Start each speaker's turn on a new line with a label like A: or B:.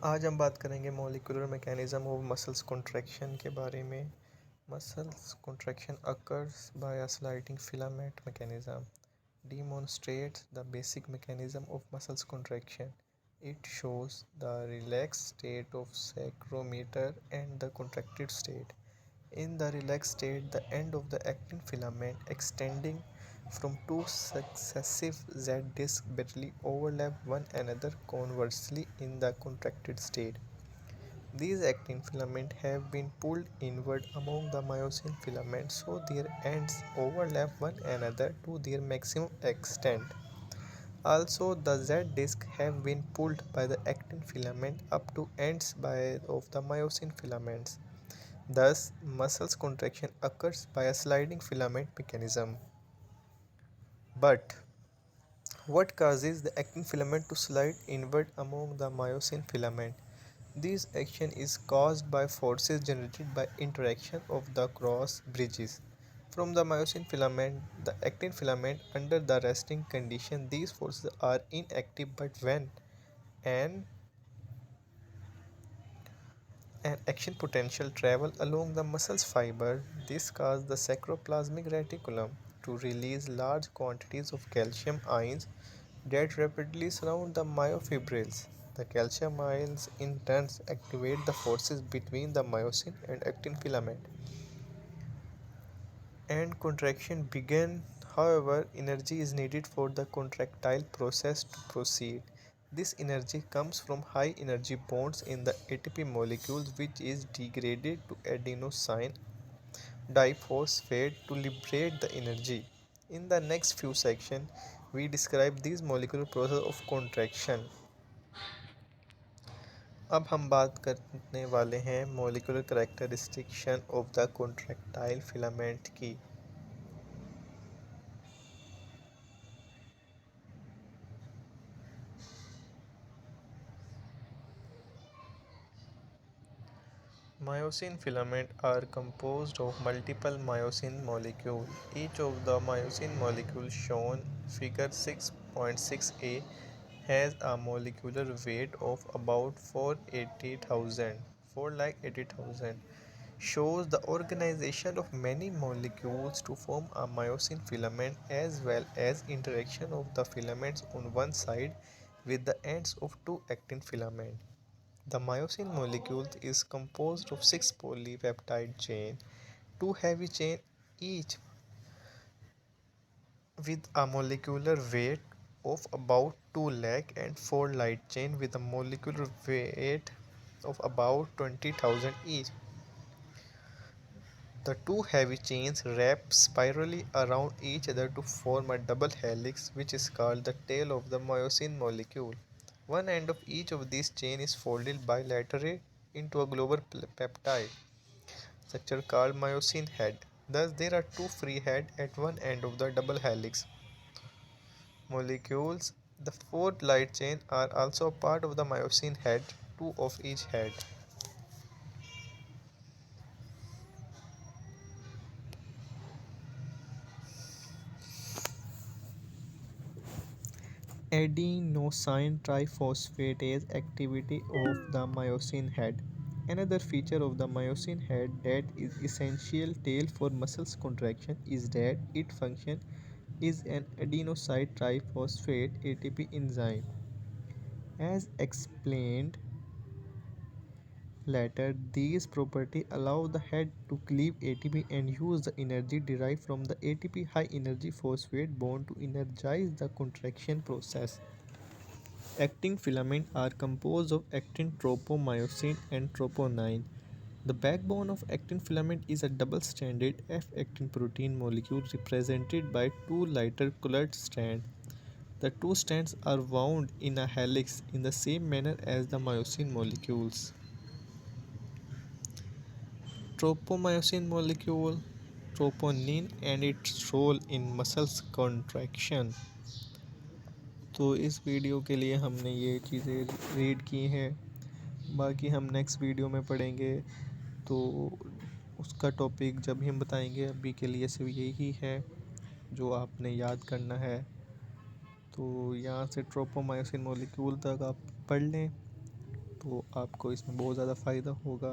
A: आज हम बात करेंगे molecular mechanism of muscles contraction के बारे में। Muscles contraction occurs by a sliding filament mechanism demonstrates the basic mechanism of muscles contraction. It shows the relaxed state of sacrometer and the contracted state. In the relaxed state, the end of the actin filament extending from two successive Z discs barely overlap one another. Conversely, in the contracted state, these actin filaments have been pulled inward among the myosin filaments so their ends overlap one another to their maximum extent. Also, the Z discs have been pulled by the actin filament up to ends of the myosin filaments. Thus, muscle contraction occurs by a sliding filament mechanism. But what causes the actin filament to slide inward among the myosin filament? This action is caused by forces generated by interaction of the cross bridges from the myosin filament the actin filament under the resting condition. These forces are inactive, but when an an action potential travel along the muscle's fiber, this causes the sacroplasmic reticulum to release large quantities of calcium ions that rapidly surround the myofibrils. The calcium ions in turn activate the forces between the myosin and actin filament, and contraction begin. However, energy is needed for the contractile process to proceed. This energy comes from high energy bonds in the ATP molecules, which is degraded to adenosine diphosphate to liberate the energy. In the next few sections, we describe these molecular process of contraction. अब हम बात करने वाले हैं molecular characterization of the contractile filament की। Myosin filaments are composed of multiple myosin molecules. Each of the myosin molecules shown figure 6.6a has a molecular weight of about 480,000, shows the organization of many molecules to form a myosin filament as well as interaction of the filaments on one side with the ends of two actin filaments. The myosin molecule is composed of 6 polypeptide chains, 2 heavy chains each with a molecular weight of about 2 lakh and 4 light chains with a molecular weight of about 20,000 each. The two heavy chains wrap spirally around each other to form a double helix, which is called the tail of the myosin molecule. One end of each of these chains is folded bilaterally into a global peptide structure called myosin head. Thus, there are two free heads at one end of the double helix molecules. The four light chains are also part of the myosin head, two of each head. Adenosine triphosphatase activity of the myosin head. Another feature of the myosin head that is essential tail for muscles contraction is that its function is an adenosine triphosphate ATP enzyme. As explained later, these properties allow the head to cleave ATP and use the energy derived from the ATP high energy phosphate bond to energize the contraction process. Actin filaments are composed of actin, tropomyosin, and troponin. The backbone of actin filament is a double-stranded F-actin protein molecule represented by two lighter colored strands. The two strands are wound in a helix in the same manner as the myosin molecules. Tropomyosin molecule, troponin, and its role in muscles contraction. तो इस video के लिए हमने ये चीज़ें read की हैं, बाकी हम नेक्स्ट वीडियो में पढ़ेंगे तो उसका टॉपिक जब भी हम बताएंगे। अभी के लिए सिर्फ यही है जो आपने याद करना है। तो यहाँ से ट्रोपोमायोसिन मॉलिक्यूल तक आप पढ़ लें तो आपको इसमें बहुत ज़्यादा फ़ायदा होगा।